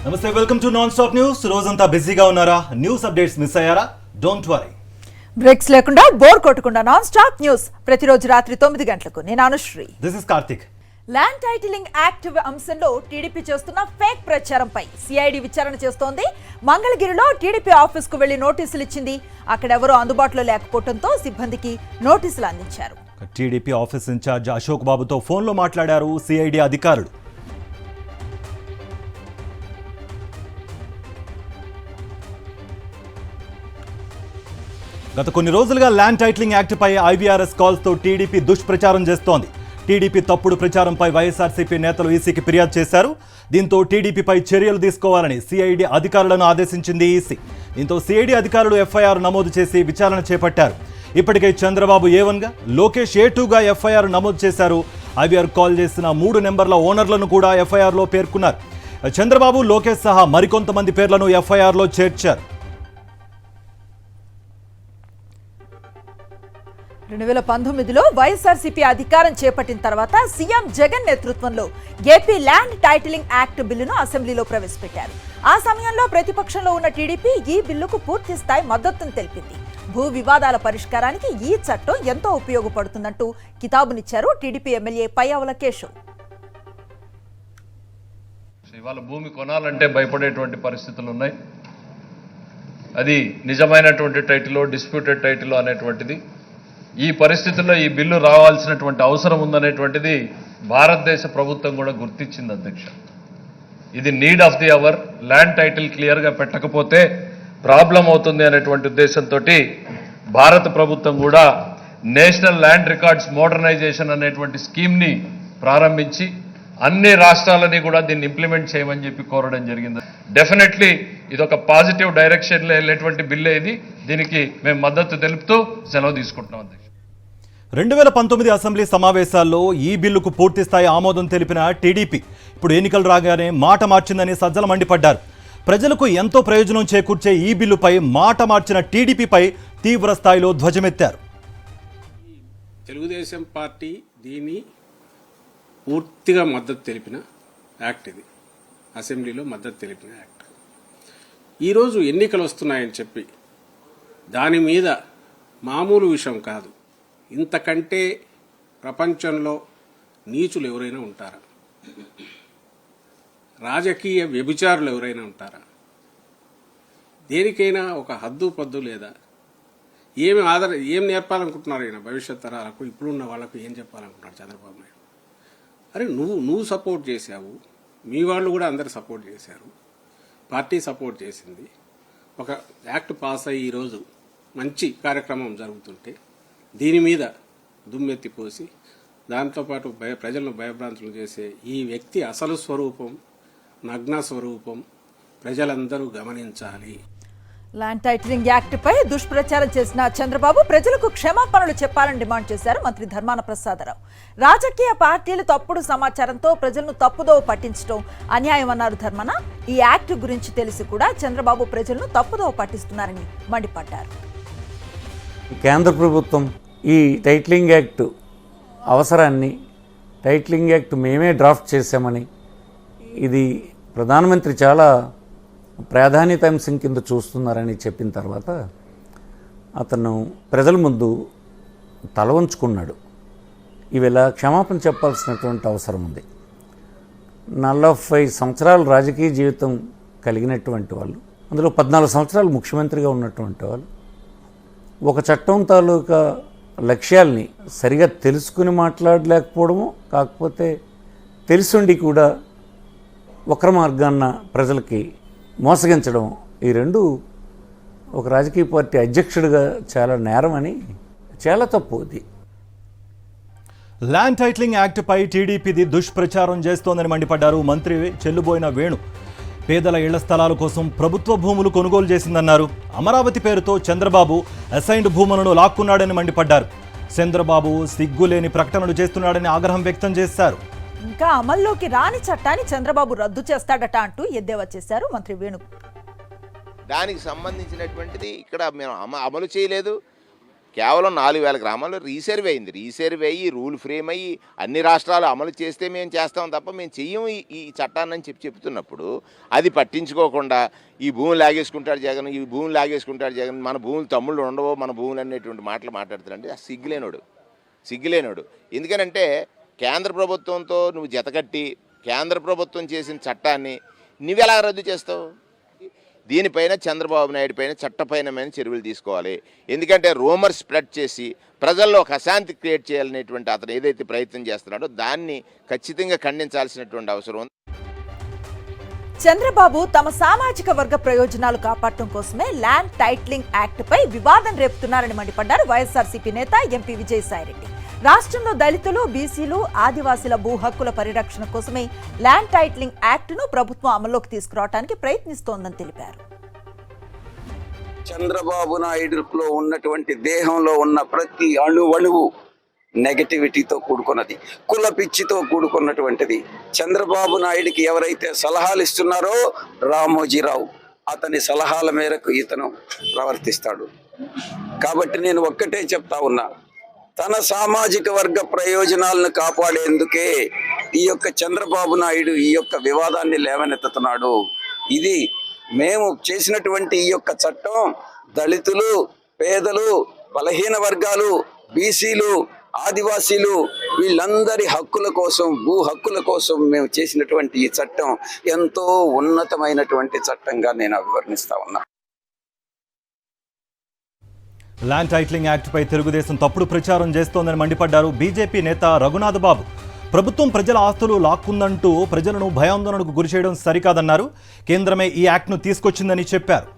నమస్తే, welcome to non stop news. రోజంతా బిజీగా ఉన్నారా? న్యూస్ అప్డేట్స్ మిస్ అయ్యారా? డోంట్ వరీ, బ్రేక్స్ లేకుండా బోర్ కొట్టకుండా నాన్ స్టాప్ న్యూస్ ప్రతిరోజు రాత్రి 9 గంటలకు. నేను Anusri. This is Karthik. Land titling act అంశంలో టీడీపీ చేస్తున్న ఫేక్ ప్రచారంపై సిఐడి విచారణ చేస్తోంది. మంగళగిరిలో టీడీపీ ఆఫీస్ కు వెళ్లి నోటీసులు ఇచ్చింది. అక్కడెవరూ అందుబాటులో లేకపోవడంతో సిబ్బందికి నోటీసులు అందించారు. టీడీపీ ఆఫీస్ ఇన్ఛార్జ్ అశోక్ బాబుతో ఫోన్లో మాట్లాడారు సిఐడి అధికారులు. గత కొన్ని రోజులుగా ల్యాండ్ టైటిలింగ్ యాక్ట్ పై ఐవీఆర్ఎస్ కాల్స్ తో టీడీపీ దుష్ప్రచారం చేస్తోంది. టీడీపీ తప్పుడు ప్రచారంపై వైఎస్ఆర్సీపీ నేతలు ఈసీకి ఫిర్యాదు చేశారు. దీంతో టీడీపీపై చర్యలు తీసుకోవాలని సిఐడి అధికారులను ఆదేశించింది ఈసీ. దీంతో సిఐడి అధికారులు ఎఫ్ఐఆర్ నమోదు చేసి విచారణ చేపట్టారు. ఇప్పటికే చంద్రబాబు A1గా, లోకేష్ A2గా ఎఫ్ఐఆర్ నమోదు చేశారు. ఐవీఆర్ కాల్ చేసిన 3 నెంబర్ల ఓనర్లను కూడా ఎఫ్ఐఆర్లో పేర్కొన్నారు. చంద్రబాబు, లోకేష్ సహా మరికొంతమంది పేర్లను ఎఫ్ఐఆర్లో చేర్చారు. 2019లో వైఎస్ఆర్సీపీ అధికారం చేపట్టిన తర్వాత సీఎం జగన్ నేతృత్వంలో ఏపీ ల్యాండ్ టైటిలింగ్ యాక్ట్ బిల్లును అసెంబ్లీలో ప్రవేశపెట్టారు. ఆ సమయంలో ప్రతిపక్షంలో ఉన్న టీడీపీ ఈ బిల్లుకు పూర్తి స్థాయి మద్దతును తెలిపింది. భూ వివాదాల పరిష్కారానికి ఈ చట్టం ఎంతో ఉపయోగపడుతుందంటూ కితాబునిచ్చారు టీడీపీ ఎమ్మెల్యే పయ్యావుల కేశవ్. ఇవాళ భూమి కొనాలంటే భయపడేటువంటి పరిస్థితులు ఉన్నాయి. అది నిజమైనటువంటి టైటిల్, డిస్ప్యూటెడ్ టైటిల్ అనేటువంటిది ఈ పరిస్థితుల్లో ఈ బిల్లు రావాల్సినటువంటి అవసరం ఉందనేటువంటిది భారతదేశ ప్రభుత్వం కూడా గుర్తించింది అధ్యక్ష. ఇది need of the hour. Land title క్లియర్గా పెట్టకపోతే ప్రాబ్లం అవుతుంది అనేటువంటి ఉద్దేశంతో భారత ప్రభుత్వం కూడా నేషనల్ ల్యాండ్ రికార్డ్స్ మోడర్నైజేషన్ అనేటువంటి స్కీమ్ని ప్రారంభించి అన్ని రాష్ట్రాలని కూడా దీన్ని ఇంప్లిమెంట్ చేయమని చెప్పి కోరడం జరిగింది. డెఫినెట్లీ ఇది ఒక పాజిటివ్ డైరెక్షన్లో వెళ్ళేటువంటి బిల్లే ఇది. దీనికి మేము మద్దతు తెలుపుతూ సెలవు తీసుకుంటున్నాం అధ్యక్ష. 2019 అసెంబ్లీ సమావేశాల్లో ఈ బిల్లుకు పూర్తిస్థాయి ఆమోదం తెలిపిన టీడీపీ ఇప్పుడు ఎన్నికలు రాగానే మాట మార్చిందని సజ్జల మండిపడ్డారు. ప్రజలకు ఎంతో ప్రయోజనం చేకూర్చే ఈ బిల్లుపై మాట మార్చిన టీడీపీపై తీవ్ర స్థాయిలో ధ్వజమెత్తారు. తెలుగుదేశం పార్టీ దీన్ని పూర్తిగా మద్దతు తెలిపిన యాక్ట్. ఇది అసెంబ్లీలో మద్దతు తెలిపిన యాక్ట్. ఈరోజు ఎన్నికలు వస్తున్నాయని చెప్పి దాని మీద మామూలు విషయం కాదు, ఇంతకంటే ప్రపంచంలో నీచులు ఎవరైనా ఉంటారా? రాజకీయ వ్యభిచారులు ఎవరైనా ఉంటారా? దేనికైనా ఒక హద్దు పద్దు లేదా? ఏం నేర్పాలనుకుంటున్నారు ఆయన భవిష్యత్ తరాలకు? ఇప్పుడున్న వాళ్ళకు ఏం చెప్పాలనుకుంటున్నారు చంద్రబాబు నాయుడు? అరే నువ్వు సపోర్ట్ చేశావు, మీ వాళ్ళు కూడా అందరు సపోర్ట్ చేశారు, పార్టీ సపోర్ట్ చేసింది. ఒక యాక్ట్ పాస్ అయ్యి ఈరోజు మంచి కార్యక్రమం జరుగుతుంటే దీని మీద దుమ్మెత్తిపోసి దాంతోపాటు ప్రజలను భయభ్రాంతులు చేసే ఈ వ్యక్తి అసలు స్వరూపం, నగ్న స్వరూపం ప్రజలందరూ గమనించాలి. ల్యాండ్ టైటిలింగ్ యాక్ట్ పై దుష్ప్రచారం చేసిన చంద్రబాబు ప్రజలకు క్షమాపణలు చెప్పాలని డిమాండ్ చేశారు మంత్రి ధర్మాన ప్రసాదరావు. రాజకీయ పార్టీలు తప్పుడు సమాచారంతో ప్రజలను తప్పుదోవ పట్టించడం అన్యాయమన్నారు ధర్మాన. ఈ యాక్ట్ గురించి తెలిసి కూడా చంద్రబాబు ప్రజలను తప్పుదోవ పట్టిస్తున్నారని మండిపడ్డారు. కేంద్ర ప్రభుత్వం ఈ టైటిలింగ్ యాక్ట్ అవసరాన్ని, టైటిలింగ్ యాక్ట్ మేమే డ్రాఫ్ట్ చేశామని, ఇది ప్రధానమంత్రి చాలా ప్రాధాన్యత అంశం కింద చూస్తున్నారని చెప్పిన తర్వాత అతను ప్రజల ముందు తల వంచుకున్నాడు. ఇవిలా క్షమాపణ చెప్పాల్సినటువంటి అవసరం ఉంది. 45 సంవత్సరాలు రాజకీయ జీవితం కలిగినటువంటి వాళ్ళు, అందులో 14 సంవత్సరాలు ముఖ్యమంత్రిగా ఉన్నటువంటి వాళ్ళు, ఒక చట్టం తాలూకా లక్ష్యాల్ని సరిగా తెలుసుకుని మాట్లాడలేకపోవడము, కాకపోతే తెలుసుండి కూడా వక్ర మార్గాన్న ప్రజలకి మోసగించడం, ఈ రెండు ఒక రాజకీయ పార్టీ అధ్యక్షుడిగా చాలా నేరం అని, చాలా తప్పు. ఇది ల్యాండ్ టైటిలింగ్ యాక్ట్ పై టీడీపీది దుష్ప్రచారం చేస్తోందని మండిపడ్డారు మంత్రి చెల్లుబోయిన వేణు. పేదల ఇళ్ల స్థలాల కోసం ప్రభుత్వ భూములు కొనుగోలు చేసిందన్నారు. అమరావతి పేరుతో చంద్రబాబు అసైన్డ్ భూములను లాక్కున్నాడని మండిపడ్డారు. చంద్రబాబు సిగ్గులేని ప్రకటనలు చేస్తున్నాడని ఆగ్రహం వ్యక్తం చేశారు. ఇంకా అమల్లోకి రాని చట్టాన్ని చంద్రబాబు రద్దు చేస్తాడట అంటూ ఎద్దేవా చేశారు మంత్రి వేణు. దానికి సంబంధించినటువంటిది ఇక్కడ మేము అమలు చేయలేదు. కేవలం 4,000 గ్రామాల్లో రీసర్వే అయింది. రీసర్వే అయ్యి రూల్ ఫ్రేమ్ అయ్యి అన్ని రాష్ట్రాలు అమలు చేస్తే మేము చేస్తాం తప్ప మేము చెయ్యం ఈ చట్టాన్ని అని చెప్తున్నప్పుడు అది పట్టించుకోకుండా ఈ భూములు లాగేసుకుంటాడు జగన్, ఈ భూములు లాగేసుకుంటాడు జగన్, మన భూములు తమ్ముళ్ళు ఉండవో మన భూములు అనేటువంటి మాటలు మాట్లాడుతారంటే సిగ్గులేనోడు. ఎందుకనంటే కేంద్ర ప్రభుత్వంతో నువ్వు జతకట్టి కేంద్ర ప్రభుత్వం చేసిన చట్టాన్ని నువ్వెలా రద్దు చేస్తావు? దీనిపైన చంద్రబాబు నాయుడు పైన చట్టపైనమైన చర్యలు తీసుకోవాలి. ఎందుకంటే రూమర్ స్ప్రెడ్ చేసి ప్రజల్లో ఒక అశాంతి క్రియేట్ చేయాలనేటువంటి అతను ఏదైతే ప్రయత్నం చేస్తున్నాడో దాన్ని ఖచ్చితంగా ఖండించాల్సినటువంటి అవసరం ఉంది. చంద్రబాబు తమ సామాజిక వర్గ ప్రయోజనాలు కాపాడటం కోసమే ల్యాండ్ టైటిలింగ్ యాక్ట్ పై వివాదం రేపుతున్నారని మండిపడ్డారు వైఎస్ఆర్సీపీ నేత ఎంపీ విజయసాయిరెడ్డి. రాష్ట్రంలో దళితులు, బీసీలు, ఆదివాసీల భూ హక్కుల పరిరక్షణ కోసమే ల్యాండ్ టైటిలింగ్ యాక్ట్ను ప్రభుత్వం అమల్లోకి తీసుకురావడానికి ప్రయత్నిస్తోందని తెలిపారు. చంద్రబాబు నాయుడులో ఉన్నటువంటి దేహంలో ఉన్న ప్రతి అణువణువు నెగటివిటీతో కూడుకున్నది, కుల పిచ్చితో కూడుకున్నటువంటిది. చంద్రబాబు నాయుడికి ఎవరైతే సలహాలు ఇస్తున్నారో రామోజీరావు, అతని సలహాల మేరకు ఇతను ప్రవర్తిస్తాడు. కాబట్టి నేను ఒక్కటే చెప్తా ఉన్నా, తన సామాజిక వర్గ ప్రయోజనాలను కాపాడేందుకే ఈ యొక్క చంద్రబాబు నాయుడు ఈ యొక్క వివాదాన్ని లేవనెత్తుతున్నాడు. ఇది మేము చేసినటువంటి ఈ యొక్క చట్టం దళితులు, పేదలు, బలహీన వర్గాలు, బీసీలు, ఆదివాసీలు వీళ్ళందరి హక్కుల కోసం, భూ హక్కుల కోసం మేము చేసినటువంటి ఈ చట్టం ఎంతో ఉన్నతమైనటువంటి చట్టంగా నేను అభివర్ణిస్తా ఉన్నా. ల్యాండ్ టైటిలింగ్ యాక్ట్పై తెలుగుదేశం తప్పుడు ప్రచారం చేస్తోందని మండిపడ్డారు బీజేపీ నేత రఘునాథ్ బాబు. ప్రభుత్వం ప్రజల ఆస్తులు లాక్కుందంటూ ప్రజలను భయాందోళనకు గురిచేయడం సరికాదన్నారు. కేంద్రమే ఈ యాక్ట్ను తీసుకొచ్చిందని చెప్పారు.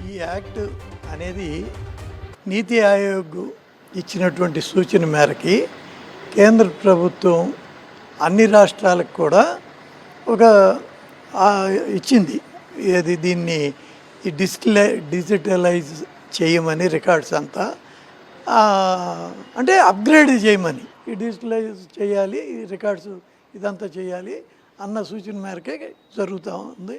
ఈ యాక్ట్ అనేది నీతి ఆయోగ్ ఇచ్చినటువంటి సూచన మేరకి కేంద్ర ప్రభుత్వం అన్ని రాష్ట్రాలకు కూడా ఒక ఇచ్చింది. ఇది దీన్ని డిజిటలైజ్ చేయమని, రికార్డ్స్ అంతా అంటే అప్గ్రేడ్ చేయమని, ఈ డిజిటలైజ్ చేయాలి, ఈ రికార్డ్స్ ఇదంతా చేయాలి అన్న సూచన మేరకే జరుగుతూ ఉంది.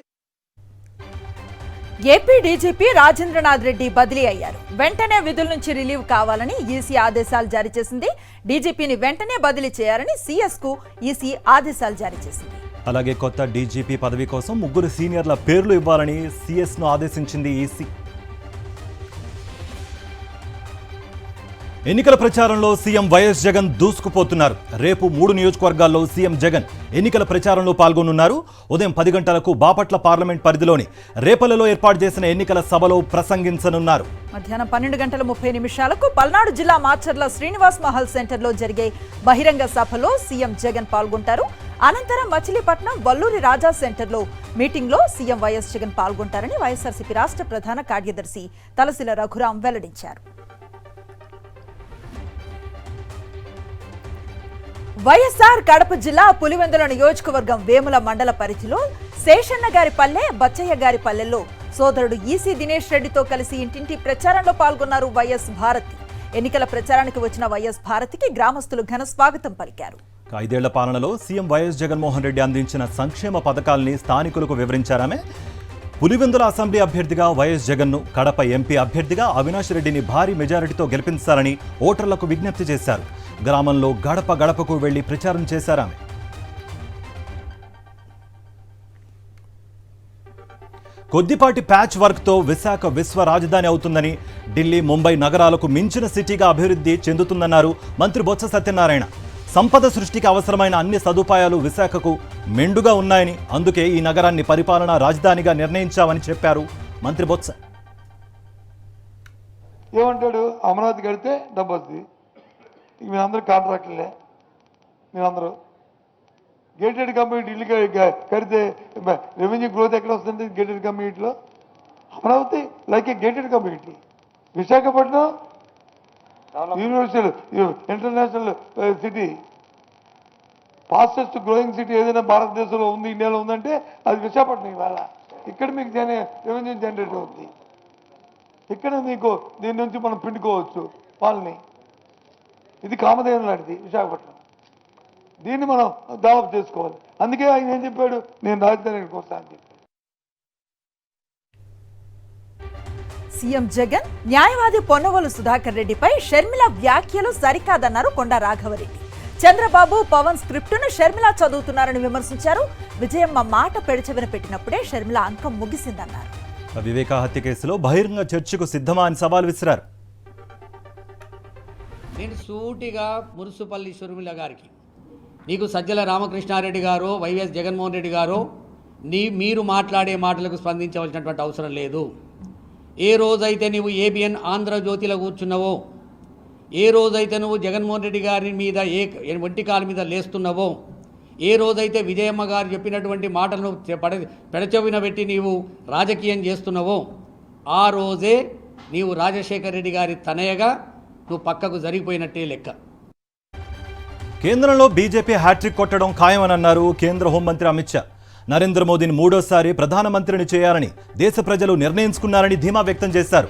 ఏపీ డీజీపీ రాజేంద్రనాథ్ రెడ్డి బదిలీ అయ్యారు. వెంటనే విధుల నుంచి రిలీవ్ కావాలని ఈసీ ఆదేశాలు జారీ చేసింది. డీజీపీని వెంటనే బదిలీ చేయాలని సీఎస్కు ఈసీ ఆదేశాలు జారీ చేసింది. అలాగే కొత్త డీజీపీ పదవి కోసం 3 సీనియర్ల పేర్లు ఇవ్వాలని సీఎస్ను ఆదేశించింది ఈసీ. ఎన్నికల ప్రచారంలో సీఎం వైఎస్ జగన్ దూసుకుపోతున్నారు. రేపు 3 నియోజకవర్గాల్లో సీఎం జగన్ ఎన్నికల ప్రచారంలో పాల్గొనున్నారు. ఉదయం 10 గంటలకు బాపట్ల పార్లమెంట్ పరిధిలోని రేపలలో ఏర్పాటు చేసిన ఎన్నికల సభలో ప్రసంగించనున్నారు. మధ్యాహ్నం 12:30 పల్నాడు జిల్లా మాచర్ల శ్రీనివాస్ మహల్ సెంటర్లో జరిగే బహిరంగ సభలో సీఎం జగన్ పాల్గొంటారు. అనంతరం మచిలీపట్నం వల్లూరి రాజా సెంటర్లో మీటింగ్లో సీఎం వైఎస్ జగన్ పాల్గొంటారని వైఎస్ఆర్సీపీ రాష్ట్ర ప్రధాన కార్యదర్శి తలసిల రఘురాం వెల్లడించారు. వైఎస్ఆర్ కడప జిల్లా పులివెందుల నియోజకవర్గం వేముల మండల పరిధిలో శేషన్న గారి పల్లె, బచ్చయ్య గారి పల్లెల్లో సోదరుడు ఈసీ దినేష్ రెడ్డితో కలిసి ఇంటింటి ప్రచారంలో పాల్గొన్నారు వైఎస్ భారతి. ఎన్నికల ప్రచారానికి వచ్చిన వైఎస్ భారతికి గ్రామస్తులు ఘన స్వాగతం పలికారు. 5 ఏళ్ల పాలనలో సీఎం వైఎస్ జగన్మోహన్ రెడ్డి అందించిన సంక్షేమ పథకాల్ని స్థానికులకు వివరించారామె. పులివెందుల అసెంబ్లీ అభ్యర్థిగా వైఎస్ జగన్ను, కడప ఎంపీ అభ్యర్థిగా అవినాష్ రెడ్డిని భారీ మెజారిటీతో గెలిపించాలని ఓటర్లకు విజ్ఞప్తి చేశారు. గ్రామంలో గడప గడపకు వెళ్లి ప్రచారం చేశారామె. కొద్దిపాటి ప్యాచ్ వర్క్తో విశాఖ విశ్వ రాజధాని అవుతుందని, ఢిల్లీ, ముంబై నగరాలకు మించిన సిటీగా అభివృద్ధి చెందుతుందన్నారు మంత్రి బొత్స సత్యనారాయణ. సంపద సృష్టికి అవసరమైన అన్ని సదుపాయాలు విశాఖకు మెండుగా ఉన్నాయని, అందుకే ఈ నగరాన్ని పరిపాలనా రాజధానిగా నిర్ణయించామని చెప్పారు మంత్రి బొత్స. ఏమంటాడు, అమరావతి కడితే డబ్బు వస్తుంది, మీరందరూ కాంట్రాక్టర్లే, మీరందరూ గేటెడ్ కమ్యూనిటీ ఇల్లు కడితే రెవెన్యూ గ్రోత్ ఎక్కడ వస్తుంది? గేటెడ్ కమ్యూనిటీలో. అమరావతి లైక్ ఏ gated community. Visakhapatnam universal international city, fastest growing city ఏదైనా భారతదేశంలో ఉంది, ఇండియాలో ఉందంటే అది విశాఖపట్నం. ఇవాళ ఇక్కడ మీకు రెవెన్యూ జనరేట్ అవుతుంది. ఇక్కడ మీకు దీని నుంచి మనం పిండుకోవచ్చు వాళ్ళని. ఇది కామధేను లాంటిది విశాఖపట్నం. దీన్ని మనం డెవలప్ చేసుకోవాలి. అందుకే ఆయన ఏం చెప్పాడు, నేను రాజధానికి వస్తాను అని చెప్పాడు. సీఎం జగన్ న్యాయవాది పొన్నవోలు సుధాకర్ రెడ్డిపై షర్మిల వ్యాఖ్యలు సరికాదన్నారు కొండా రాఘవరెడ్డి. చంద్రబాబు పవన్ స్క్రిప్టును షర్మిల చదువుతున్నారని విమర్శించారు. విజయమ్మ మాట పెడచెవిన పెట్టినప్పుడే షర్మిల అంకం ముగిసిందన్నారు. వివేకా హత్య కేసులో బహిరంగ చర్చకు సిద్ధమా అని సవాల్ విసిరారు. నేను సూటిగా మురుసుపల్లి షర్మిల గారికి, నీకు సజ్జల రామకృష్ణారెడ్డి గారు, వైఎస్ జగన్మోహన్ రెడ్డి గారు మీరు మాట్లాడే మాటలకు స్పందించవలసినటువంటి అవసరం లేదు. ఏ రోజైతే నువ్వు ఏబిఎన్ ఆంధ్రజ్యోతిలో కూర్చున్నావో, ఏ రోజైతే నువ్వు జగన్మోహన్ రెడ్డి గారి మీద ఒంటికాల మీద లేస్తున్నావో, ఏ రోజైతే విజయమ్మ గారు చెప్పినటువంటి మాటలను పెడచెవిన పెట్టి నీవు రాజకీయం చేస్తున్నావో, ఆ రోజే నీవు రాజశేఖర్ రెడ్డి గారి తనయగా నువ్వు పక్కకు జరిగిపోయినట్టే లెక్క. కేంద్రంలో బీజేపీ హ్యాట్రిక్ కొట్టడం ఖాయమని అన్నారు కేంద్ర హోంమంత్రి అమిత్ షా. నరేంద్ర మోదీని మూడోసారి ప్రధానమంత్రిని చేయాలని దేశ ప్రజలు నిర్ణయించుకున్నారని ధీమా వ్యక్తం చేశారు.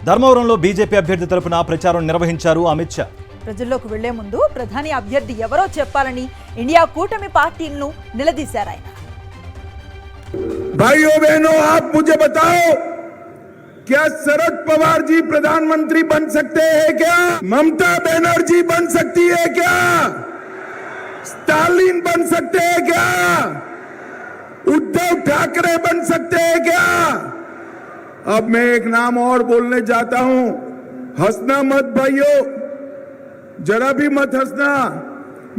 ధర్మవరంలో బీజేపీ అభ్యర్థి తరపున ప్రచారం నిర్వహించారు అమిత్ షా. ప్రజల్లోకి వెళ్లే ముందు ప్రధాని అభ్యర్థి ఎవరో చెప్పాలని ఇండియా కూటమి పార్టీలను నిలదీశారు ఆయన. भाइयों बहनों, आप मुझे बताओ, क्या शरद पवार जी प्रधानमंत्री बन सकते हैं क्या? ममता बनर्जी बन सकती है क्या? स्टालिन बन सकते हैं क्या? उद्धव ठाकरे बन सकते हैं क्या? अब मैं एक नाम और बोलने जाता हूं, हंसना मत भाइयों, जरा भी मत हंसना.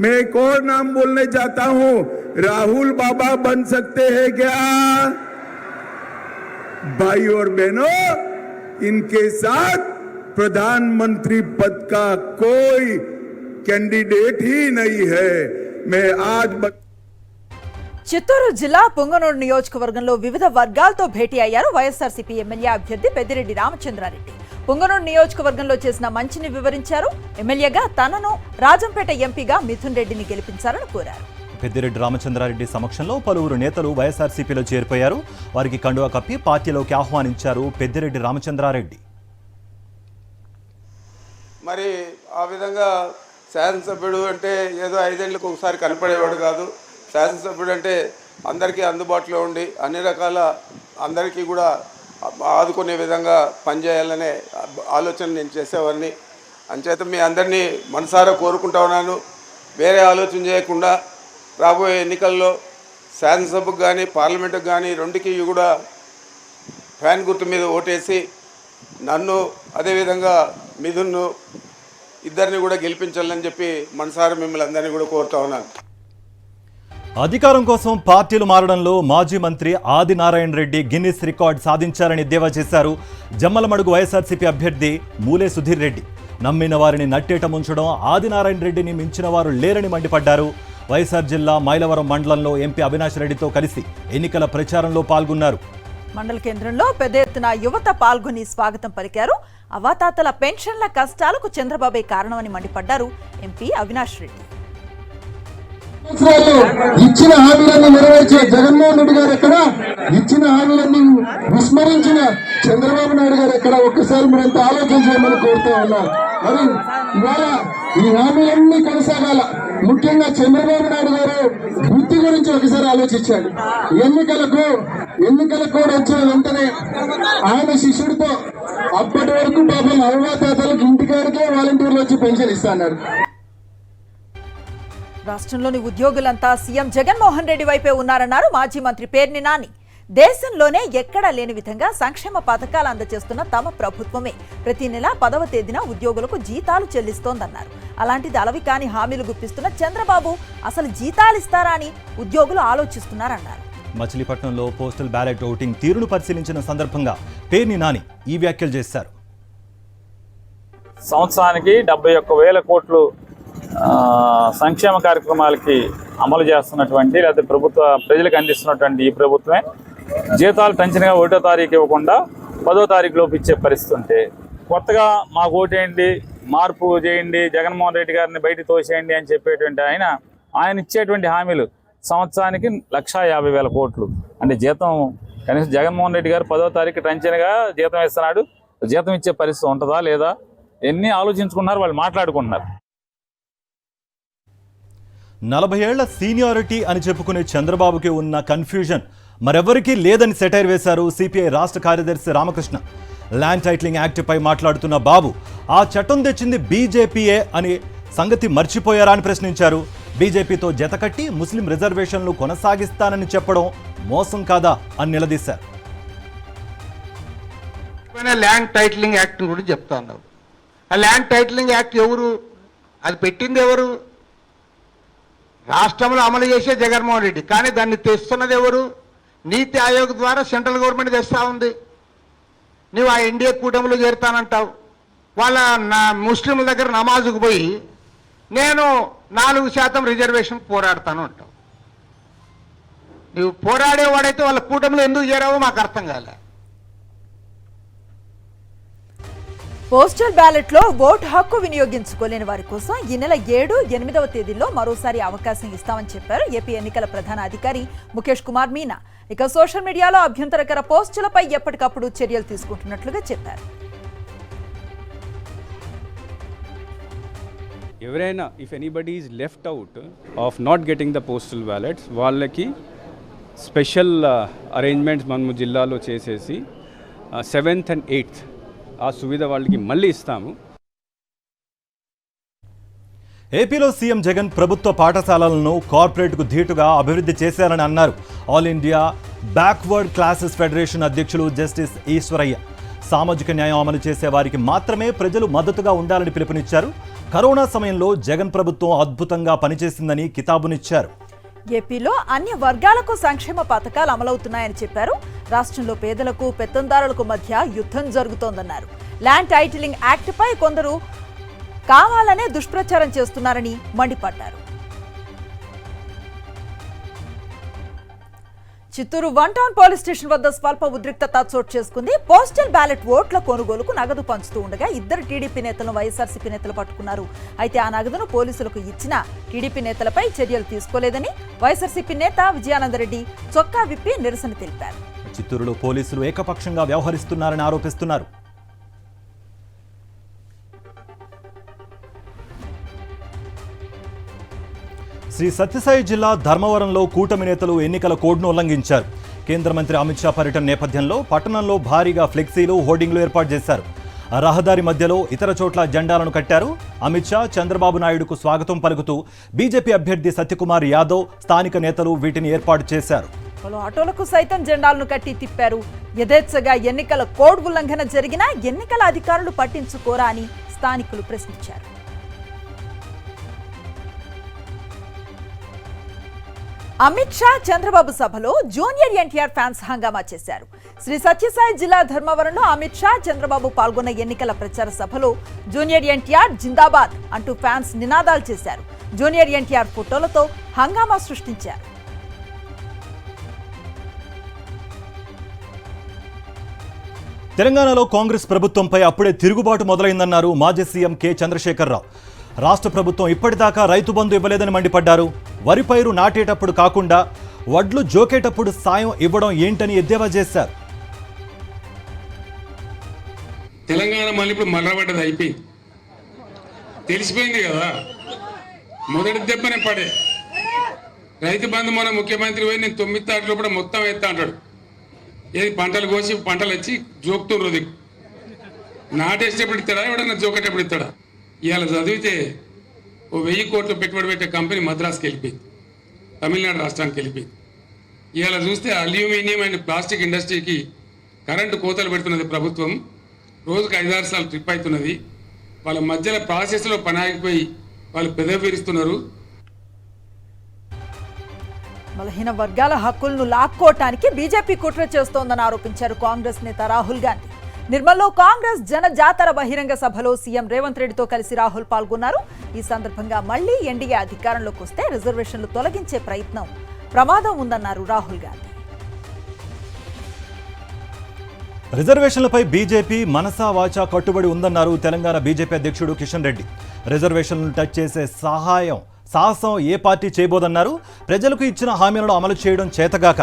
मैं एक और नाम बोलने जाता हूं, राहुल बाबा बन सकते हैं क्या? भाई और बहनों, इनके साथ प्रधानमंत्री पद का कोई कैंडिडेट ही नहीं है. मैं आज చిత్తూరు జిల్లా పొంగనూరు నియోజకవర్గంలో వివిధ వర్గాలతో భేటీ అయ్యారు వైఎస్ఆర్సీపీ ఎమ్మెల్యే అభ్యర్థి పెద్దిరెడ్డి రామచంద్రారెడ్డి. పొంగనూరు నియోజకవర్గంలో చేసిన మంచిని వివరించారు. ఎమ్మెల్యేగా తనను రాజంపేట ఎంపీగా మిథున్ రెడ్డిని గెలిపించాలని కోరారు. పెద్దిరెడ్డి రామచంద్రారెడ్డి సమక్షంలో పలువురు నేతలు వైఎస్ఆర్సీపీలో చేరిపోయారు. వారికి కండువా కప్పి పార్టీలోకి ఆహ్వానించారు పెద్దిరెడ్డి రామచంద్రారెడ్డి. మరి ఆ విధంగా శాసనసభ్యుడు అంటే ఏదో 5 ఏళ్ళకు ఒకసారి కనపడేవాడు కాదు. శాసనసభ్యుడు అంటే అందరికీ అందుబాటులో ఉండి అన్ని రకాల అందరికీ కూడా ఆదుకునే విధంగా పనిచేయాలనే ఆలోచన నేను చేసేవాడిని. అంచేత మీ అందరినీ మనసారా కోరుకుంటా ఉన్నాను, వేరే ఆలోచన చేయకుండా రాబోయే ఎన్నికల్లో శాసనసభకు కానీ పార్లమెంటుకు కానీ రెండుకి కూడా ఫ్యాన్ గుర్తు మీద ఓటేసి నన్ను అదేవిధంగా మిథున్ను ఇద్దరిని కూడా గెలిపించాలని చెప్పి మనసారా మిమ్మల్ని అందరినీ కూడా కోరుతా ఉన్నాను. అధికారం కోసం పార్టీలు మారడంలో మాజీ మంత్రి ఆదినారాయణ రెడ్డి గిన్నిస్ రికార్డ్ సాధించారని ఎద్దేవా చేశారు జమ్మలమడుగు వైఎస్ఆర్సీపీ అభ్యర్థి మూలే సుధీర్ రెడ్డి. నమ్మిన వారిని నట్టేట ముంచడం ఆదినారాయణ రెడ్డిని మించిన వారు లేరని మండిపడ్డారు. వైఎస్ఆర్ జిల్లా మైలవరం మండలంలో ఎంపీ అవినాష్ రెడ్డితో కలిసి ఎన్నికల ప్రచారంలో పాల్గొన్నారు. మండల కేంద్రంలో పెద్ద ఎత్తున యువత పాల్గొని స్వాగతం పలికారు. అవాతాతల పెన్షన్ల కష్టాలకు చంద్రబాబే కారణమని మండిపడ్డారు ఎంపీ అవినాష్ రెడ్డి. ఇచ్చిన హామీలన్నీ నెరవేర్చే జగన్మోహన్ రెడ్డి గారు ఎక్కడ, ఇచ్చిన హామీలన్నీ విస్మరించిన చంద్రబాబు నాయుడు గారు ఎక్కడ, ఒక్కసారి మీరంతా ఆలోచించమని కోరుతూ ఉన్నారు. మరి ఇవాళ ఈ హామీలన్నీ కొనసాగాల. ముఖ్యంగా చంద్రబాబు నాయుడు గారు వృత్తి గురించి ఒకసారి ఆలోచించాడు. ఎన్నికల కోడ్ వచ్చిన వెంటనే ఆయన శిష్యుడితో అప్పటి వరకు పాపం అవ్వాతాతలకు ఇంటికాడికే వాలంటీర్లు వచ్చి పెన్షన్ ఇస్తాన్నారు. రాష్ట్రంలోని ఉద్యోగులంతా సీఎం జగన్మోహన్ రెడ్డి వైపే ఉన్నారన్నారు మాజీ మంత్రి పేర్ని నాని. దేశంలోనే ఎక్కడా లేని విధంగా సంక్షేమ పథకాలు అందజేస్తున్న తమ ప్రభుత్వమే ప్రతి నెల 10వ తేదీన ఉద్యోగులకు జీతాలు చెల్లిస్తోందన్నారు. అలాంటిది అలవి కాని హామీలు గుప్పిస్తున్న చంద్రబాబు అసలు జీతాలు ఇస్తారా అని ఉద్యోగులు ఆలోచిస్తున్నారన్నారు. మచిలీపట్నంలో పోస్టల్ బ్యాలెట్ ఓటింగ్ తీరును పరిశీలించిన సందర్భంగా పేర్ని నాని ఈ వ్యాఖ్యలు చేశారు. సంవత్సరానికి 71,000 కోట్లు సంక్షేమ కార్యక్రమాలకి అమలు చేస్తున్నటువంటి లేకపోతే ప్రజలకు అందిస్తున్నటువంటి ఈ ప్రభుత్వమే జీతాలు టెన్షన్గా 1వ తారీఖు ఇవ్వకుండా 10వ తారీఖు లోపు ఇచ్చే పరిస్థితి ఉంటే కొత్తగా మాకు ఓటేయండి, మార్పు చేయండి, జగన్మోహన్ రెడ్డి గారిని బయట తోసేయండి అని చెప్పేటువంటి ఆయన ఇచ్చేటువంటి హామీలు సంవత్సరానికి 1,50,000 కోట్లు అంటే జీతం కనీసం జగన్మోహన్ రెడ్డి గారు 10వ తారీఖు టెన్షన్గా జీతం ఇస్తున్నాడు. జీతం ఇచ్చే పరిస్థితి ఉంటుందా లేదా ఎన్ని ఆలోచించుకున్నారు, వాళ్ళు మాట్లాడుకుంటున్నారు. 40 ఏళ్ల సీనియారిటీ అని చెప్పుకునే చంద్రబాబుకి ఉన్న కన్ఫ్యూజన్ మరెవరికీ లేదని సెటైర్ వేశారు సిపిఐ రాష్ట్ర కార్యదర్శి రామకృష్ణ. ల్యాండ్ టైటిలింగ్ యాక్ట్పై మాట్లాడుతున్న బాబు ఆ చట్టం తెచ్చింది బీజేపీయే అని సంగతి మర్చిపోయారా అని ప్రశ్నించారు. బీజేపీతో జతకట్టి ముస్లిం రిజర్వేషన్లు కొనసాగిస్తానని చెప్పడం మోసం కాదా అని నిలదీశారు. ల్యాండ్ టైటిలింగ్ యాక్ట్ గురించి చెప్తా ఉన్నావు. ఆ ల్యాండ్ టైటిలింగ్ యాక్ట్ ఎవరు, అది పెట్టింది ఎవరు? రాష్ట్రంలో అమలు చేసే జగన్మోహన్ రెడ్డి. కానీ దాన్ని తెస్తున్నది ఎవరు? నీతి ఆయోగ్ ద్వారా సెంట్రల్ గవర్నమెంట్ తెస్తా ఉంది. నువ్వు ఆ ఎన్డీఏ కూటమిలో చేరుతానంటావు. వాళ్ళ ముస్లింల దగ్గర నమాజుకు పోయి నేను 4% రిజర్వేషన్ పోరాడతాను అంటావు. నువ్వు పోరాడేవాడైతే వాళ్ళ కూటమిలో ఎందుకు చేరావో మాకు అర్థం కాలే. పోస్టల్ బ్యాలెట్ లో ఓటు హక్కు వినియోగించుకోలేని వారి కోసం ఈ నెల 7, 8వ తేదీల్లో మరోసారి అవకాశం ఇస్తామని చెప్పారు ఏపీ ఎన్నికల ప్రధాన అధికారి ముఖేష్ కుమార్ మీనా. ఇక సోషల్ మీడియాలో అభ్యంతరకర పోస్టులపై ఎప్పటికప్పుడు చర్యలు తీసుకుంటున్నట్లుగా చెప్పారు. ఎవరైనా if anybody is left out of not getting the postal ballots వాళ్ళకి స్పెషల్ అరేంజ్మెంట్స్ మనము జిల్లాలో చేసేసి 7th and 8th ఆ సువిధ వాళ్ళకి మళ్ళీ ఇస్తాము. ఏపీలో సీఎం జగన్ ప్రభుత్వ పాఠశాలలను కార్పొరేట్కు ధీటుగా అభివృద్ధి చేశారని అన్నారు all India backward classes federation అధ్యక్షులు జస్టిస్ ఈశ్వరయ్య. సామాజిక న్యాయం అమలు చేసే వారికి మాత్రమే ప్రజలు మద్దతుగా ఉండాలని పిలుపునిచ్చారు. కరోనా సమయంలో జగన్ ప్రభుత్వం అద్భుతంగా పనిచేసిందని కితాబునిచ్చారు. ఏపీలో అన్ని వర్గాలకు సంక్షేమ పథకాలు అమలవుతున్నాయని చెప్పారు. రాష్ట్రంలో పేదలకు పెత్తందారులకు మధ్య యుద్ధం జరుగుతోందన్నారు. ల్యాండ్ టైటిలింగ్ యాక్ట్పై కొందరు కావాలనే దుష్ప్రచారం చేస్తున్నారని మండిపడ్డారు. చిత్తూరు 1 టౌన్ పోలీస్ స్టేషన్ వద్ద స్వల్ప ఉద్రిక్తత చోటు చేసుకుంది. పోస్టల్ బ్యాలెట్ ఓట్ల కొనుగోలుకు నగదు పంచుతూ ఉండగా 2 టీడీపీ నేతలను వైఎస్ఆర్సీపీ నేతలు పట్టుకున్నారు. అయితే ఆ నగదును పోలీసులకు ఇచ్చిన టీడీపీ నేతలపై చర్యలు తీసుకోలేదని వైఎస్ఆర్సీపీ నేత విజయానందరెడ్డి చొక్కా విప్పి నిరసన తెలిపారు. చిత్తూరులో పోలీసులు ఏకపక్షంగా వ్యవహరిస్తున్నారని ఆరోపిస్తున్నారు. శ్రీ సత్యసాయి జిల్లా ధర్మవరంలో కూటమి నేతలు ఎన్నికల కోడ్ను ఉల్లంఘించారు. కేంద్ర మంత్రి అమిత్ షా పర్యటన నేపథ్యంలో పట్టణంలో భారీగా ఫ్లెక్సీలు, హోర్డింగ్లు ఏర్పాటు చేశారు. రహదారి మధ్యలో ఇతర చోట్ల జెండాలను కట్టారు. అమిత్ షా, చంద్రబాబు నాయుడుకు స్వాగతం పలుకుతూ బీజేపీ అభ్యర్థి సత్యకుమార్ యాదవ్, స్థానిక నేతలు వీటిని ఏర్పాటు చేశారు. పలు ఆటోలకు సైతం జెండాలను కట్టి తిప్పారు. యథేచ్ఛగా ఎన్నికల కోడ్ ఉల్లంఘన జరిగినా ఎన్నికల అధికారులు పట్టించుకోరా అని స్థానికులు ప్రశ్నించారు. అమిత్ షా, చంద్రబాబు సభలో జూనియర్ ఎన్టీఆర్ ఫ్యాన్స్ హంగామా చేశారు. శ్రీ సత్యసాయి జిల్లా ధర్మవరంలో అమిత్ షా, చంద్రబాబు పాల్గొన్న ఎన్నికల ప్రచార సభలో జూనియర్ ఎన్టీఆర్ జిందాబాద్ అంటూ ఫ్యాన్స్ నినాదాలు చేశారు. జూనియర్ ఎన్టీఆర్ ఫోటోలతో హంగామా సృష్టించారు. తెలంగాణలో కాంగ్రెస్ ప్రభుత్వంపై అప్పుడే తిరుగుబాటు మొదలైందన్నారు మాజీ సీఎం కె చంద్రశేఖరరావు. రాష్ట్ర ప్రభుత్వం ఇప్పటిదాకా రైతు బంధు ఇవ్వలేదని మండిపడ్డారు. వరి పైరు నాటేటప్పుడు కాకుండా వడ్లు జోకేటప్పుడు సాయం ఇవ్వడం ఏంటని ఎద్దేవా చేశారు. తెలంగాణ మళ్ళీ ఇప్పుడు మర్రబడ్డది, అయిపోయింది, తెలిసిపోయింది కదా. మొదటి దెబ్బనే పడే రైతు బంధు మన ముఖ్యమంత్రి పోయి నేను 9 తారీఖు లోపల మొత్తం ఎత్తా అంటాడు. ఏది పంటలు కోసి పంటలు వచ్చి జోకుతుండ్రు దిక్కు నాటేసేటప్పుడు ఇస్తాడా, ఎవడన్నా జోకేటప్పుడు ఇస్తాడా? ఇవాళ చదివితే ఓ 1000 కోట్లు పెట్టుబడి పెట్టే కంపెనీ మద్రాసుకి వెళ్ళిపోయింది, తమిళనాడు రాష్ట్రానికి వెళ్ళిపోయింది. ఇవాళ చూస్తే అల్యూమినియం అండ్ ప్లాస్టిక్ ఇండస్ట్రీకి కరెంటు కోతలు పెడుతున్నది ప్రభుత్వం. రోజుకు 5-6 సార్లు ట్రిప్ అవుతున్నది. వాళ్ళ మధ్యలో ప్రాసెస్లో పని ఆగిపోయి వాళ్ళు పెదవి విరుస్తున్నారు. బలహీన వర్గాల హక్కులను లాక్కోవటానికి బీజేపీ కుట్ర చేస్తోందని ఆరోపించారు కాంగ్రెస్ నేత రాహుల్ గాంధీ. నిర్మల్లో కాంగ్రెస్ జన జాతర బహిరంగ సభలో సీఎం రేవంత్ రెడ్డితో కలిసి రాహుల్ పాల్గొన్నారు. ఈ సందర్భంగా మళ్లీ ఎన్డీఏ అధికారంలోకి వస్తే రిజర్వేషన్లు తొలగించే ప్రమాదం ఉందన్నారు రాహుల్ గాంధీ. రిజర్వేషన్లపై బీజేపీ మనసా వాచా కట్టుబడి ఉందన్నారు తెలంగాణ బీజేపీ అధ్యక్షుడు కిషన్ రెడ్డి. రిజర్వేషన్లను టచ్ చేసే సాహసం ఏ పార్టీ చేయబోదన్నారు. ప్రజలకు ఇచ్చిన హామీలను అమలు చేయడం చేతగాక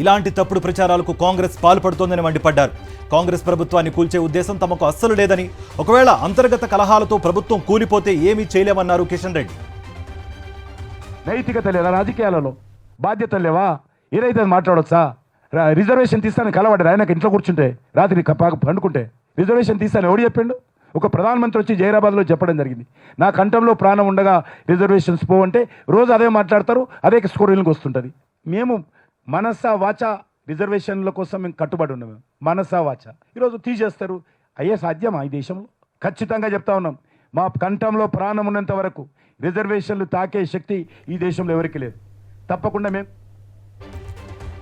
ఇలాంటి తప్పుడు ప్రచారాలకు కాంగ్రెస్ పాల్పడుతోందని మండిపడ్డారు. కాంగ్రెస్ ప్రభుత్వాన్ని కూల్చే ఉద్దేశం తమకు అస్సలు లేదని, ఒకవేళ అంతర్గత కలహాలతో ప్రభుత్వం కూలిపోతే ఏమీ చేయలేమన్నారు కిషన్ రెడ్డి. నైతికత లేదా రాజకీయాలలో? బాధ్యత లేవా? ఏదైతే మాట్లాడొచ్చా? రిజర్వేషన్ తీస్తాను కలవాడు ఆయనకి ఇంట్లో కూర్చుంటే రాత్రి పండుకుంటే రిజర్వేషన్ తీస్తాను ఎవడు చెప్పిండు? ఒక ప్రధానమంత్రి వచ్చి జైరాబాద్లో చెప్పడం జరిగింది, నా కంఠంలో ప్రాణం ఉండగా రిజర్వేషన్స్ పోవంటే రోజు అదే మాట్లాడతారు, అదే స్కోరింగ్కి వస్తుంటుంది. మేము మనసా వాచ రిజర్వేషన్ల కోసం మేము కట్టుబడి ఉన్నాము. మనసా వాచ ఈరోజు తీసేస్తారు. అయ్యే సాధ్యమా ఈ దేశంలో? ఖచ్చితంగా చెప్తా ఉన్నాం, మా కంఠంలో ప్రాణం ఉన్నంత వరకు రిజర్వేషన్లు తాకే శక్తి ఈ దేశంలో ఎవరికి లేదు. తప్పకుండా మేము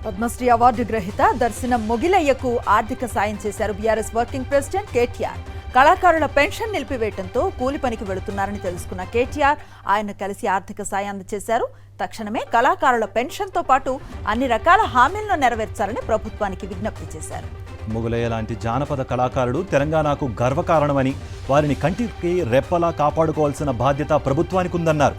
పద్మశ్రీ అవార్డు గ్రహీత దర్శనం మొగిలయ్యకు ఆర్థిక సాయం చేశారు బీఆర్ఎస్ వర్కింగ్ ప్రెసిడెంట్ కేటీఆర్. కళాకారుల పెన్షన్ నిలిపివేయడంతో కూలి పనికి వెళుతున్నారని తెలుసుకున్న కేటీఆర్ ఆయన కలిసి ఆర్థిక సాయం అందజేశారు. తక్షణమే కళాకారుల పెన్షన్తో పాటు అన్ని రకాల హామీలను నెరవేర్చాలని ప్రభుత్వానికి విజ్ఞప్తి చేశారు. మొగులయ్య లాంటి జానపద కళాకారుడు తెలంగాణకు గర్వకారణమని, వారిని కంటికి రెప్పలా కాపాడుకోవాల్సిన బాధ్యత ప్రభుత్వానికి ఉందన్నారు.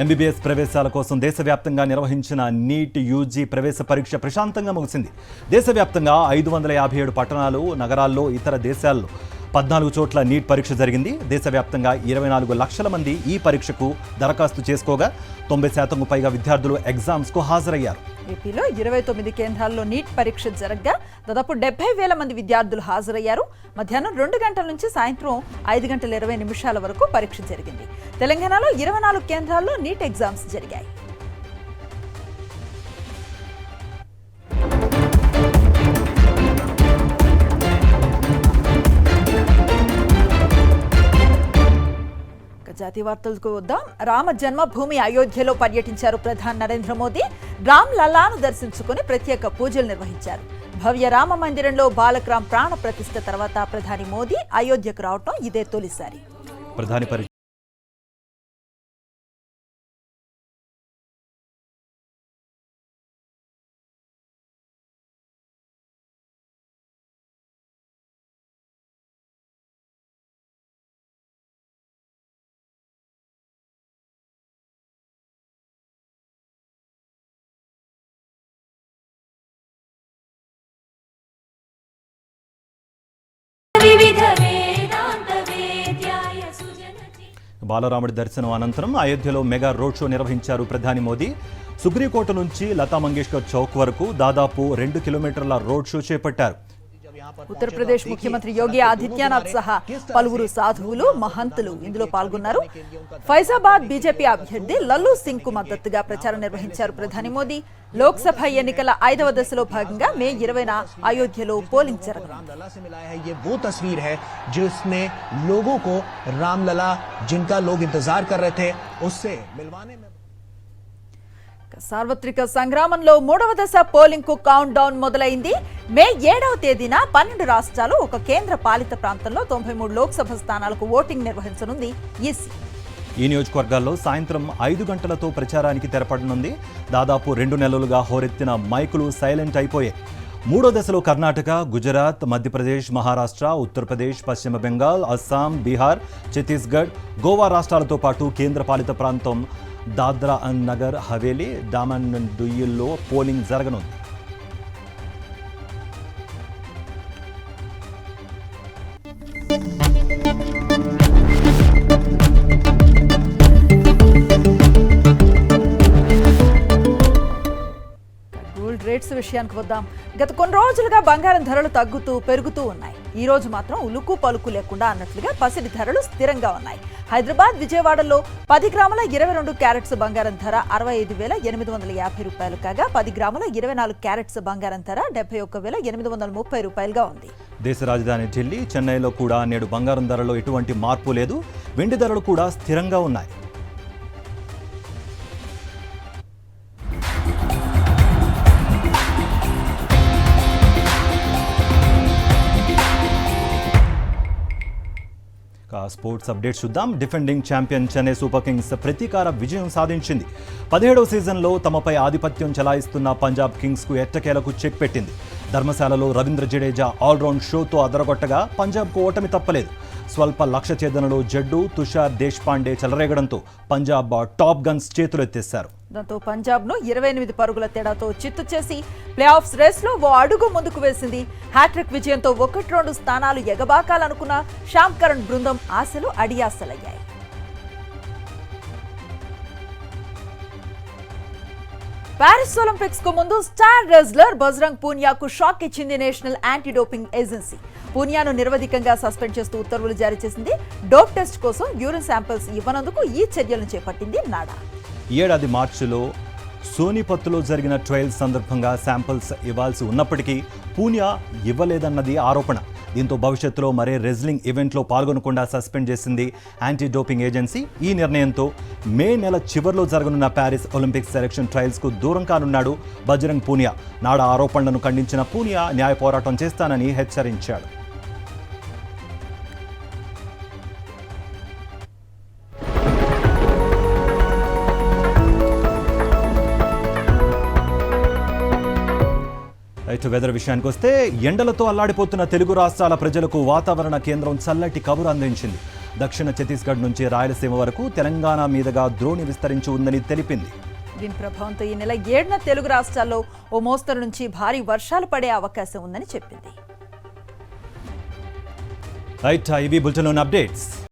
ఎంబీబీఎస్ ప్రవేశాల కోసం దేశవ్యాప్తంగా నిర్వహించిన నీట్ యూజీ ప్రవేశ పరీక్ష ప్రశాంతంగా ముగిసింది. దేశవ్యాప్తంగా 557 పట్టణాలు, నగరాల్లో, ఇతర దేశాల్లో 14 చోట్ల నీట్ పరీక్ష జరిగింది. దేశవ్యాప్తంగా 24 లక్షల మంది ఈ పరీక్షకు దరఖాస్తు చేసుకోగా 90% పైగా విద్యార్థులు ఎగ్జామ్స్కు హాజరయ్యారు. ఏపీలో 29 కేంద్రాల్లో నీట్ పరీక్ష జరగగా దాదాపు 70,000 మంది విద్యార్థులు హాజరయ్యారు. మధ్యాహ్నం 2 గంటల నుంచి సాయంత్రం 5:20 వరకు పరీక్ష జరిగింది. తెలంగాణలో 24 కేంద్రాల్లో నీట్ ఎగ్జామ్స్ జరిగాయి. జాతీయ వార్తలకు వద్దాం. రామ జన్మభూమి అయోధ్యలో పర్యటించారు ప్రధాని నరేంద్ర మోదీ. రామ్ లల్లాను దర్శించుకుని ప్రత్యేక పూజలు నిర్వహించారు. భవ్య రామ మందిరంలో బాలక్ రామ్ ప్రాణ ప్రతిష్ఠ తర్వాత ప్రధాని మోదీ అయోధ్యకు రావటం ఇదే తొలిసారి. ప్రధాని బాలరాముడి దర్శనం అనంతరం అయోధ్యలో మెగా రోడ్ షో నిర్వహించారు ప్రధాని మోదీ. సుగ్రీకోట నుంచి లతా మంగేష్కర్ చౌక్ వరకు దాదాపు 2 కిలోమీటర్ల రోడ్ షో చేపట్టారు. ఉత్తరప్రదేశ్ ముఖ్యమంత్రి యోగి ఆదిత్యనాథ్ సహా పలువురు సాధువులు, మహంతులు ఇందులో పాల్గొన్నారు. ఫైజాబాద్ బీజేపీ అభ్యర్థి లల్లు సింగ్ కు మద్దతుగా ప్రచారం నిర్వహించారు ప్రధాని మోదీ. లోక్సభ ఎన్నికల 5వ దశలో భాగంగా మే 20న అయోధ్యలో పోలింగ్ జరగనుంది. సార్వత్రిక సంగ్రామంలో 3వ దశ పోలింగ్ కు కౌంట్ డౌన్ మొదలైంది. మే 7వ తేదీన 12 రాష్ట్రాలు, ఒక కేంద్ర పాలిత ప్రాంతంలో 93 లోక్సభ స్థానాలకు ఓటింగ్ నిర్వహించనుంది ఈసీ. ఈ నియోజకవర్గాల్లో సాయంత్రం 5 గంటలతో ప్రచారానికి తెరపడనుంది. దాదాపు 2 నెలలుగా హోరెత్తిన మైకులు సైలెంట్ అయిపోయాయి. 3వ దశలో కర్ణాటక, గుజరాత్, మధ్యప్రదేశ్, మహారాష్ట్ర, ఉత్తరప్రదేశ్, పశ్చిమ బెంగాల్, అస్సాం, బీహార్, ఛత్తీస్గఢ్, గోవా రాష్ట్రాలతో పాటు కేంద్ర పాలిత ప్రాంతం దాద్రా అండ్ నగర్ హవేలీ, డామన్ అండ్ డయ్యూల్లో పోలింగ్ జరగనుంది. గోల్డ్ రేట్స్ విషయానికి వద్దాం. గత కొన్ని రోజులుగా బంగారం ధరలు తగ్గుతూ పెరుగుతూ ఉన్నాయి. ఈ రోజు మాత్రం ఉలుకు పలుకు లేకుండా అన్నట్లుగా పసిడి ధరలు స్థిరంగా ఉన్నాయి. హైదరాబాద్, విజయవాడలో 10 గ్రాముల 22 క్యారెట్స్ బంగారం ధర 65,850 రూపాయలు కాగా 10 గ్రాముల 24 క్యారెట్స్ బంగారం ధర 71,830 రూపాయలుగా ఉంది. దేశ రాజధాని ఢిల్లీ, చెన్నైలో కూడా నేడు బంగారం ధరలో ఎటువంటి మార్పు లేదు. వెండి ధరలు కూడా స్థిరంగా ఉన్నాయి. స్పోర్ట్స్ అప్డేట్ చూద్దాం. Defending champion Chennai super Kings ప్రతీకార విజయం సాధించింది. 17వ సీజన్లో తమపై ఆధిపత్యం చెలాయిస్తున్న పంజాబ్ కింగ్స్కు ఎట్టకేలకు చెక్ పెట్టింది. ధర్మశాలలో రవీంద్ర జడేజా ఆల్రౌండ్ షోతో అదరగొట్టగా పంజాబ్కు ఓటమి తప్పలేదు. స్వల్ప లక్ష్య ఛేదనలో జడ్డు, తుషార్ దేశ్పాండే చెలరేగడంతో పంజాబ్ టాప్ గన్స్ చేతులెత్తేశారు. దాంతో పంజాబ్ను 28 పరుగుల తేడాతో చిత్తు చేసి ప్లే ఆఫ్స్ రేస్లో ఓ అడుగు ముందుకు వేసింది. హ్యాట్రిక్ విజయంతో 1-2 స్థానాలు ఎగబాకాలనుకున్న శ్యామ్ కరణ్ బృందం ఆశలు అడియాసలయ్యాయి. ప్యారిస్ ఒలింపిక్స్ కు ముందు స్టార్ రెజ్లర్ బజరంగ్ పూనియాకు షాక్ ఇచ్చింది నేషనల్ యాంటీ డోపింగ్ ఏజెన్సీ. పూనియాను నిరవధికంగా సస్పెండ్ చేస్తూ ఉత్తర్వులు జారీ చేసింది. డోప్ టెస్ట్ కోసం యూరిన్ శాంపిల్స్ ఇవ్వనందుకు ఈ చర్యలను చేపట్టింది నాడా. ఈ ఏడాది మార్చిలో సోనిపత్తులో జరిగిన ట్రయల్స్ సందర్భంగా శాంపిల్స్ ఇవ్వాల్సి ఉన్నప్పటికీ పూనియా ఇవ్వలేదన్నది ఆరోపణ. దీంతో భవిష్యత్తులో మరే రెజ్లింగ్ ఈవెంట్లో పాల్గొనకుండా సస్పెండ్ చేసింది యాంటీ డోపింగ్ ఏజెన్సీ. ఈ నిర్ణయంతో మే నెల చివరిలో జరగనున్న ప్యారిస్ ఒలింపిక్స్ సెలక్షన్ ట్రయల్స్కు దూరం కానున్నాడు బజరంగ్ పూనియా. నాడా ఆరోపణలను ఖండించిన పూనియా న్యాయ పోరాటం చేస్తానని హెచ్చరించాడు. రైతు వెదర్ విషయానికి వస్తే ఎండలతో అల్లాడిపోతున్న తెలుగు రాష్ట్రాల ప్రజలకు వాతావరణ కేంద్రం చల్లటి కబురు అందించింది. దక్షిణ ఛత్తీస్గఢ్ నుంచి రాయలసీమ వరకు తెలంగాణ మీదుగా ద్రోణి విస్తరించి ఉందని తెలిపింది. దీని ప్రభావంతో ఈ నెల 7న తెలుగు రాష్ట్రాల్లో ఓ మోస్తరు నుంచి భారీ వర్షాలు పడే అవకాశం ఉందని చెప్పింది. రైట్, ఇవి బులెటిన్లోని అప్డేట్స్.